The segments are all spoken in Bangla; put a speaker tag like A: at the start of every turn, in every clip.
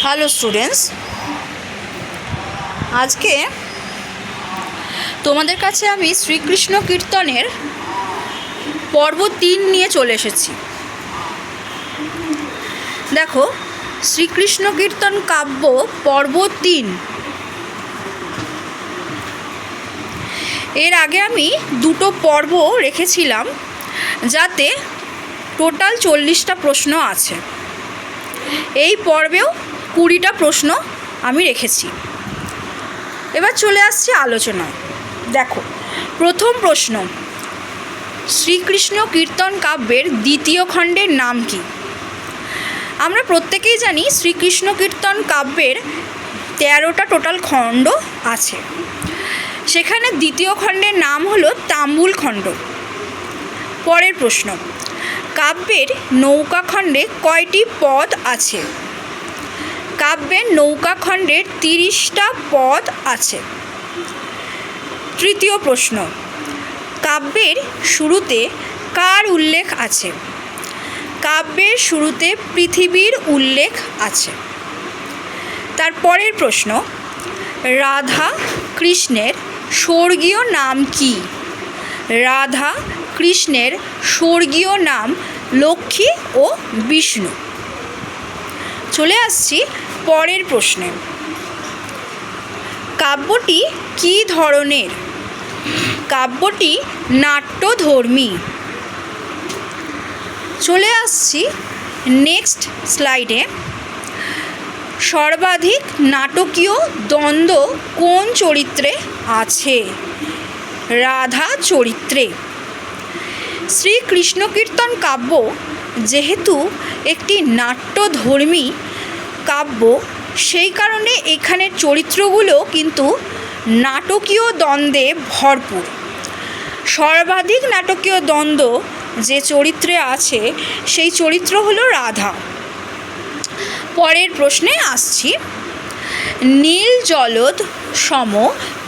A: হ্যালো স্টুডেন্টস, আজকে তোমাদের কাছে আমি শ্রীকৃষ্ণ কীর্তনের পর্ব 3 নিয়ে চলে এসেছি। দেখো, শ্রীকৃষ্ণ কীর্তন কাব্য পর্ব 3। এর আগে আমি 2টো পর্ব রেখেছিলাম, যাতে টোটাল 40টা প্রশ্ন আছে। এই পর্বেও 20টা প্রশ্ন আমি রেখেছি। এবার চলে আসছি আলোচনায়। দেখো, প্রথম প্রশ্ন, শ্রীকৃষ্ণ কীর্তন কাব্যের দ্বিতীয় খণ্ডের নাম কি? আমরা প্রত্যেকেই জানি শ্রীকৃষ্ণ কীর্তন কাব্যের 13টা টোটাল খণ্ড আছে। সেখানে দ্বিতীয় খণ্ডের নাম হলো তাম্বুল খণ্ড। পরের প্রশ্ন, কাব্যের নৌকা খণ্ডে কয়টি পদ আছে? কাব্যের নৌকা খণ্ডের 30টা পদ আছে। তৃতীয় প্রশ্ন, কাব্যের শুরুতে কার উল্লেখ আছে? কাব্যের শুরুতে পৃথিবীর উল্লেখ আছে। তারপরের প্রশ্ন, রাধা কৃষ্ণের স্বর্গীয় নাম কি? রাধা কৃষ্ণের স্বর্গীয় নাম লক্ষ্মী ও বিষ্ণু। চলে আসছি পরের প্রশ্নে, কাব্যটি কী ধরনের? কাব্যটি নাট্যধর্মী। চলে আসছি নেক্সট স্লাইডে। সর্বাধিক নাটকীয় দ্বন্দ্ব কোন চরিত্রে আছে? রাধা চরিত্রে। শ্রীকৃষ্ণ কীর্তন কাব্য যেহেতু একটি নাট্যধর্মী কাব্য, সেই কারণে এখানের চরিত্রগুলো কিন্তু নাটকীয় দ্বন্দ্বে ভরপুর। সর্বাধিক নাটকীয় দ্বন্দ্ব যে চরিত্রে আছে সেই চরিত্র হলো রাধা। পরের প্রশ্নে আসছি, নীল জলদ সম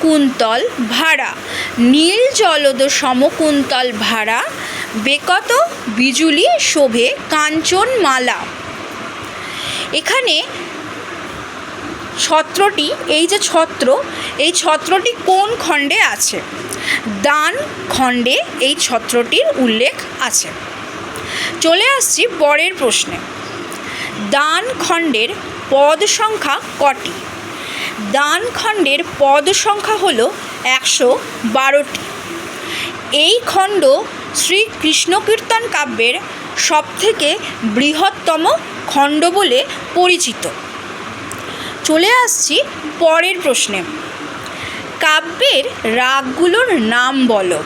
A: কুন্তল ভাড়া। নীল জলদ সম কুন্তল ভাড়া, বেকত বিজুলি শোভে কাঞ্চন মালা। এখানে ছত্রটি, এই যে ছত্র, এই ছত্রটি কোন খণ্ডে আছে? দান খণ্ডে এই ছত্রটির উল্লেখ আছে। চলে আসছি পরের প্রশ্নে, দান খণ্ডের পদ সংখ্যা কটি? দান খণ্ডের পদ সংখ্যা হল 112টি। এই খণ্ড শ্রীকৃষ্ণ কীর্তন কাব্যের সবথেকে বৃহত্তম খণ্ড বলে পরিচিত। চলে আসছি পরের প্রশ্নে, কাব্যের রাগগুলোর নাম বলো।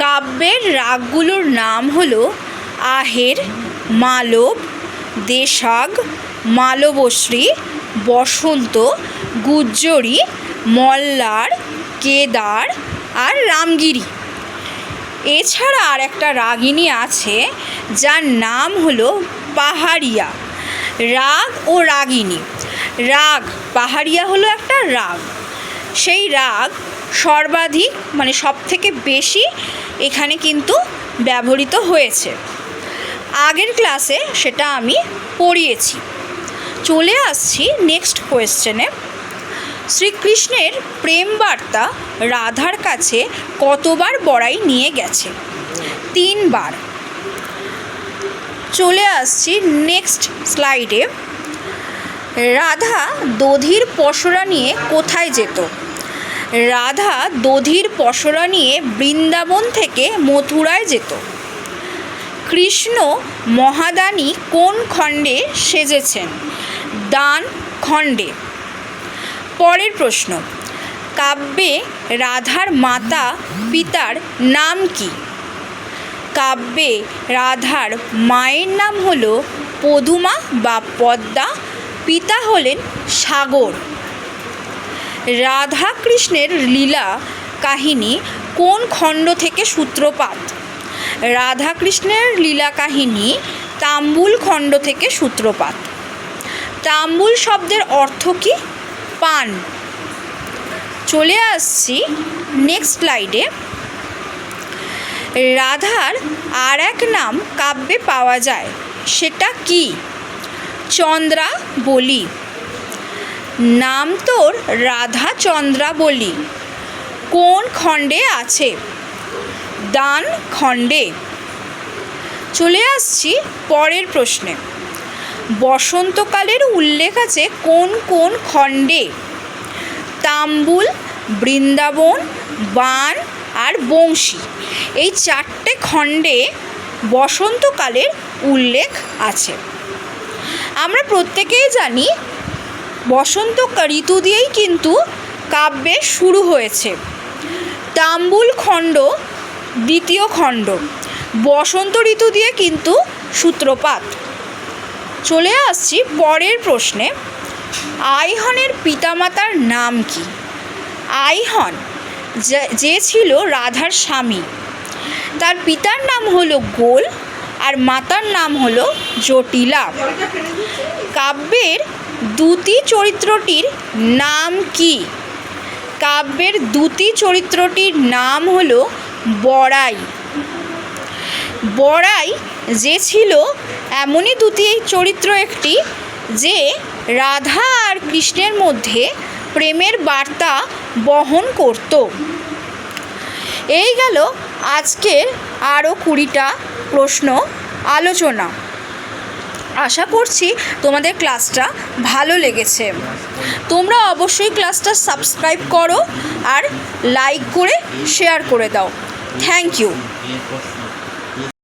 A: কাব্যের রাগগুলোর নাম হলো আহের, মালব, দেশাগ, মালবশ্রী, বসন্ত, গুজ্জরী, মল্লার, কেদার আর রামগিরি। এছাড়া আর একটা রাগিনী আছে যার নাম হলো পাহাড়িয়া। রাগ ও রাগিনী, রাগ পাহাড়িয়া হলো একটা রাগ। সেই রাগ সর্বাধিক, মানে সবথেকে বেশি এখানে কিন্তু ব্যবহৃত হয়েছে। আগের ক্লাসে সেটা আমি পড়িয়েছি। চলে আসছি নেক্সট কোয়েশ্চেনে, শ্রীকৃষ্ণের প্রেম বার্তা রাধার কাছে কতবার বড়াই নিয়ে গেছে? 3 বার। চলে আসছি নেক্সট স্লাইডে, রাধা দধির পসরা নিয়ে কোথায় যেত? রাধা দধির পসরা নিয়ে বৃন্দাবন থেকে মথুরায় যেত। কৃষ্ণ মহাদানী কোন খণ্ডে সেজেছেন? দান খণ্ডে। পরের প্রশ্ন, কাব্যে রাধার মাতা পিতার নাম কি? কাব্যে রাধার মায়ের নাম হলো পদুমা বা পদ্মা, পিতা হলেন সাগর। রাধা কৃষ্ণের লীলা কাহিনী কোন খণ্ড থেকে সূত্রপাত? রাধা কৃষ্ণের লীলা কাহিনী তাম্বুল খণ্ড থেকে সূত্রপাত। তাম্বুল শব্দের অর্থ কি? পান। চলে আসছি নেক্সট স্লাইডে, রাধার আর এক নাম কাব্যে পাওয়া যায়, সেটা কি? চন্দ্রা বলি, নাম তোর রাধা চন্দ্রা বলি, কোন খণ্ডে আছে? দান খণ্ডে। চলে আসছি পরের প্রশ্নে। বসন্তকালের উল্লেখ আছে কোন কোন খণ্ডে? তাম্বুল, বৃন্দাবন, বান আর বংশী, এই 4টে খণ্ডে বসন্তকালের উল্লেখ আছে। আমরা প্রত্যেকেই জানি বসন্ত ঋতু দিয়েই কিন্তু কাব্যের শুরু হয়েছে। তাম্বুল খণ্ড দ্বিতীয় খণ্ড, বসন্ত ঋতু দিয়ে কিন্তু সূত্রপাত। চলে আসছি পরের প্রশ্নে। আইহনের পিতামাতার নাম কি? আইহন যে ছিল রাধার স্বামী, তার পিতার নাম হলো গোল আর মাতার নাম হলো জটিলা। কাব্যের দ্যুতি চরিত্রটির নাম কি? কাব্যের দ্যুতি চরিত্রটির নাম হলো বড়াই। বড়াই যে ছিল এমনই দ্যুতি চরিত্র একটি, যে রাধা আর কৃষ্ণের মধ্যে প্রেমের বার্তা বহন করত। এই গেল আজকের আরও 20টা প্রশ্ন আলোচনা। আশা করছি তোমাদের ক্লাসটা ভালো লেগেছে। তোমরা অবশ্যই ক্লাসটা সাবস্ক্রাইব করো আর লাইক করে শেয়ার করে দাও। Thank you.